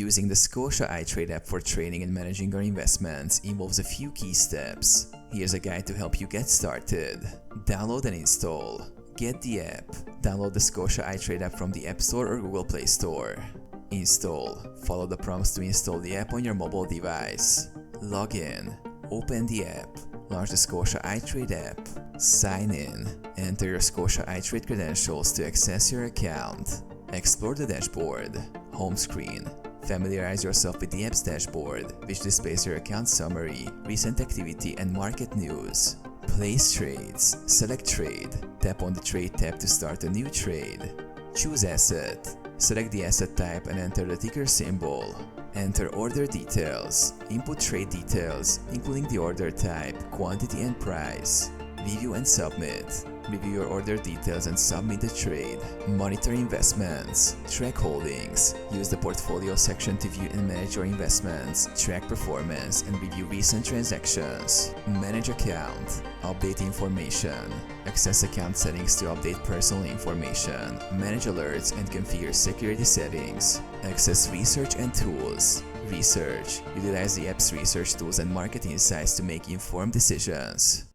Using the Scotia iTrade app for trading and managing your investments involves a few key steps. Here's a guide to help you get started. Download and install. Get the app. Download the Scotia iTrade app from the App Store or Google Play Store. Install. Follow the prompts to install the app on your mobile device. Log in. Open the app. Launch the Scotia iTrade app. Sign in. Enter your Scotia iTrade credentials to access your account. Explore the dashboard. Home screen. Familiarize yourself with the app's dashboard, which displays your account summary, recent activity, and market news. Place trades. Select trade. Tap on the Trade tab to start a new trade. Choose asset. Select the asset type and enter the ticker symbol. Enter order details. Input trade details, including the order type, quantity, and price. Review and submit. Review your order details and submit the trade. Monitor investments. Track holdings. Use the portfolio section to view and manage your investments, track performance, and review recent transactions. Manage account. Update information. Access account settings to update personal information. Manage alerts and configure security settings. Access research and tools. Research. Utilize the app's research tools and market insights to make informed decisions.